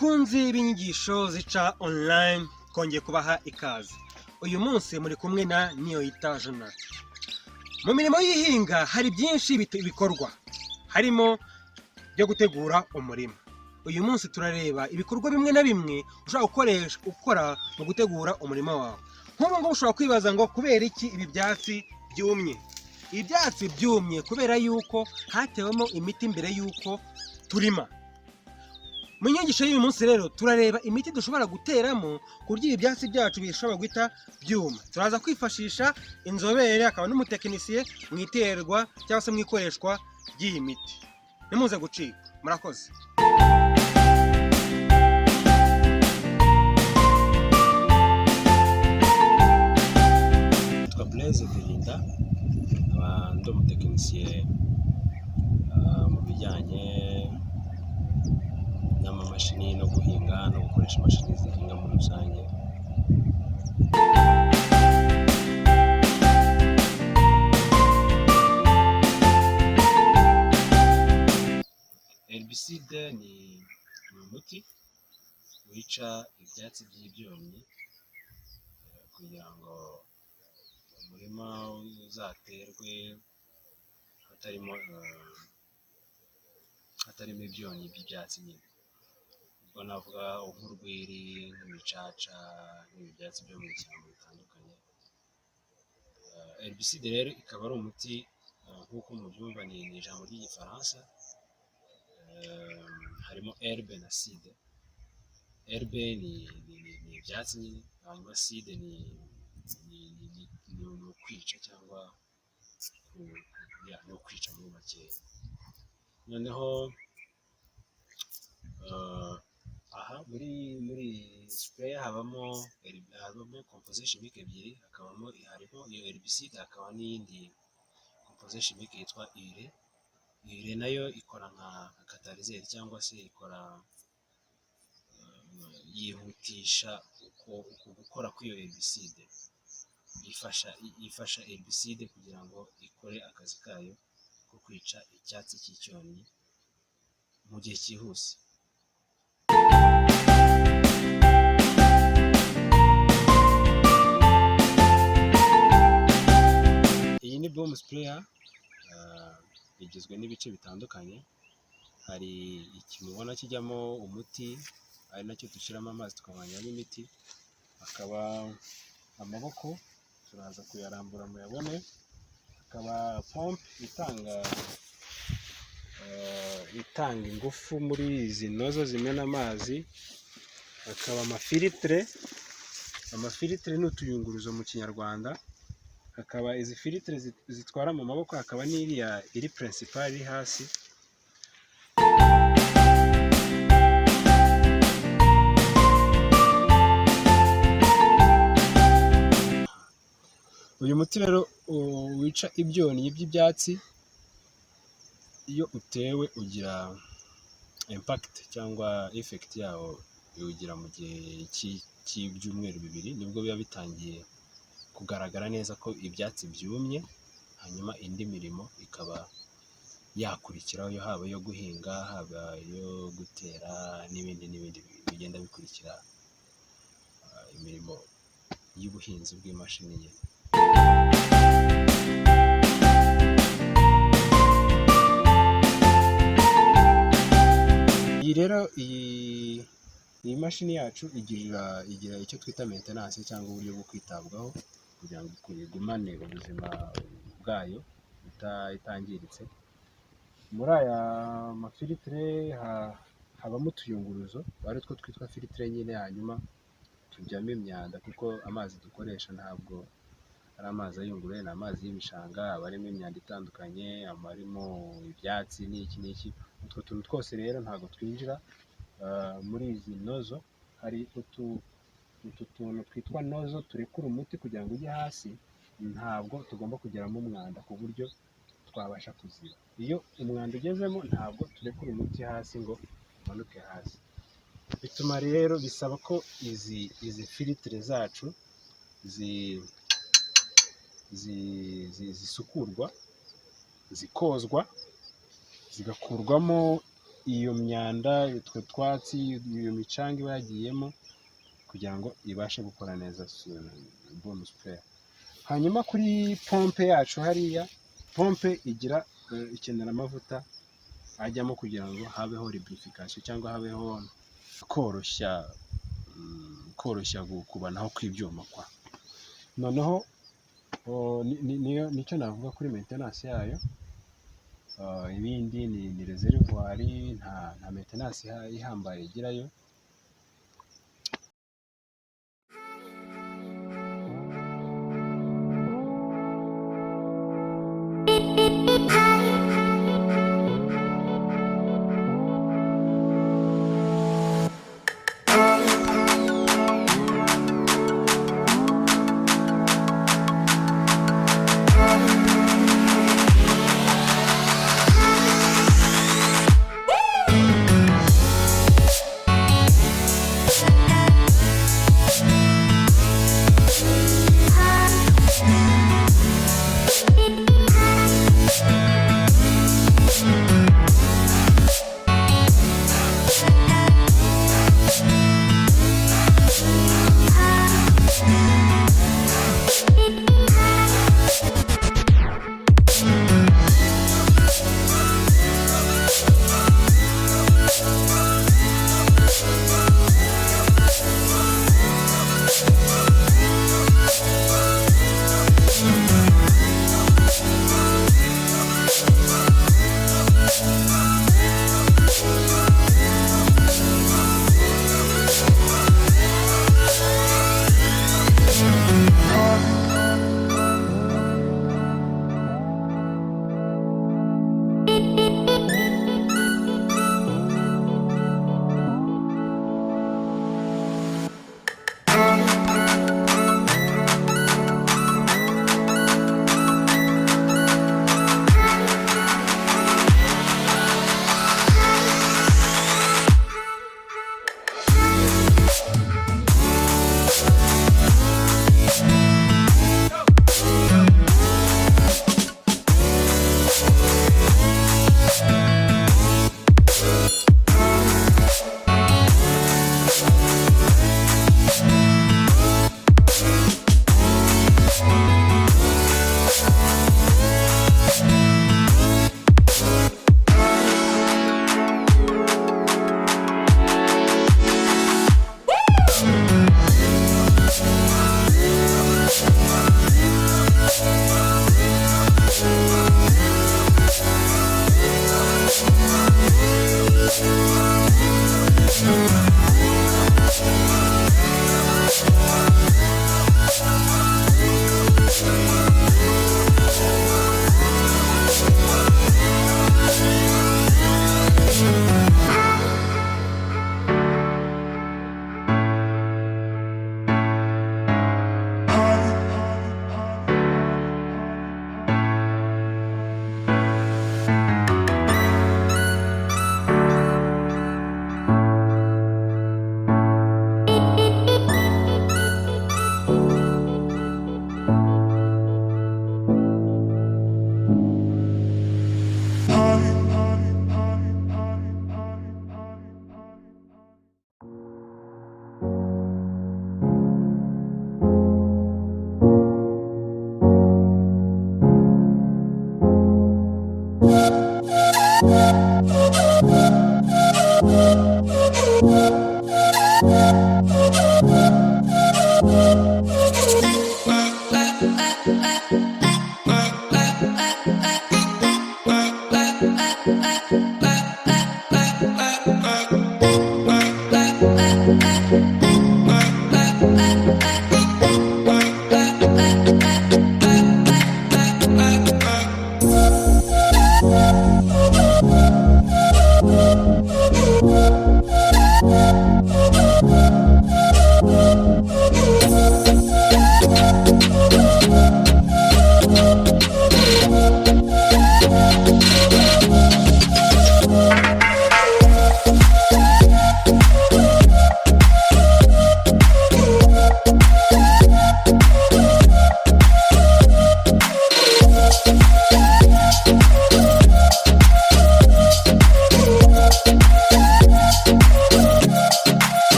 Bakunzi b'inyigisho zica online twongeye kubaha ikaze. Uyu munsi muri kumwe na Niyoyita Jonathan. Mu mirimo y'ihinga hari byinshi bikorwa, harimo byo gutegura umurima. Uyu munsi turareba ibikorwa bimwe na bimwe ushobora gukora mu gutegura umurima wawe. Nk'ubu ngubu ushobora kwibaza ngo kubera iki ibi byatsi byumye? Ibi byatsi byumye kubera yuko hatewemo imiti mbere yuko turima. Mu nyigisho y'uyu munsi rero turareba imiti dushobora guteramo ku buryo ibi byatsi byacu bishobora guhita byuma. Turaza kwifashisha inzobere akaba n'umutekinisiye mu iterwa cyangwa se mu ikoreshwa ry'iyi miti. Nimuze gucika, murakoze. Yitwa Blaise Belinda, ndi umutekinisiye mu bijyanye n'amamashini no guhinga no gukoresha imashini zihinga muri rusange. Herbicide ni umuti wica ibyatsi by'ibyonnyi kugira ngo umurima uzaterwe hatarimo ibyonnyi by'ibyatsi nyine. Ubwo navuga nk'urwiri, nk'imicaca, n'ibyatsi byo mu ishyamba bitandukanye. Herbicide rero ikaba ari umuti nk'uko mubyumva ni ijambo ry'igifaransa. Harimo herbe na cide. Herbe ni ibyatsi nyine, hanyuma cide ni ukwica cyangwa ni ukwica muri makeya. Noneho aha muri spray habamo composé chimique ebyiri, harimo iyo herbicide, hakaba n'iyindi composé chimique yitwa urée. Urée nayo ikora nka catalyseur cyangwa se yihutisha gukora kw'iyo herbicide. Ifasha herbicide kugira ngo ikore akazi kayo ko kwica icyatsi cy'icyonnyi mu gihe cyihuse. Iyi ni bomb sprayer, igizwe n'ibice bitandukanye. Hari iki mubona kijyamo umuti, ari nacyo dushyiramo amazi tukavangiramo imiti. Hakaba amaboko, turaza kuyarambura muyabone. Hakaba pompe itanga ingufu muri izi nozo zimena amazi. Hakaba amafiltre ni utuyunguruzo mu kinyarwanda. Hakaba izi filtre zitwara mu maboko, hakaba n'iriya iri principal iri hasi. Uyu muti rero wica ibyonnyi by'ibyatsi, iyo utewe ugira impact cyangwa effect yawo iwugira mu gihe cy'ibyumweru bibiri, nibwo biba bitangiye kugaragara neza ko ibyatsi byumye. Hanyuma indi mirimo ikaba yakurikiraho, haba yo guhinga, haba yo gutera, n'ibindi bigenda bikurikira imirimo y'ubuhinzi bw'imashini nyine. Iyi rero iyi mashini yacu igira icyo twita maintenance cyangwa uburyo bwo kwitabwaho kugira ngo igumane ubuzima bwayo itangiritse. Muri aya mafiltre habamo utuyunguruzo, ari two twitwa filtre nyine. Hanyuma tujyamo imyanda kuko amazi dukoresha ntabwo ari amazi ayunguruye, ni amazi y'ibishanga. Aba arimo imyanda itandukanye, arimo ibyatsi n'iki. Utwo tuntu twose rero ntabwo twinjira muri izi nozo. Hari utu tuntu twitwa nozo turekura umuti kugira ngo ujye hasi. Ntabwo tugomba kugeramo umwanda ku buryo twabasha kuziba. Iyo umwanda ugezemo ntabwo turekura umuti hasi ngo umanuke hasi. Bituma rero bisaba ko izi filtre zacu zisukurwa, zikozwa, zigakurwamo iyo myanda, utwo twatsi, iyo micanga iba yagiyemo kugira ngo ibashe gukora neza boom sprayer. Hanyuma kuri pompe yacu hariya, pompe ikenera amavuta ajyamo kugira ngo habeho lubrification cyangwa habeho koroshya gukubanaho kw'ibyuma kwa. Noneho nicyo navuga kuri maintenance yayo. Ibindi ni reservoir, nta maintenance ihambaye igirayo.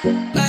Bye.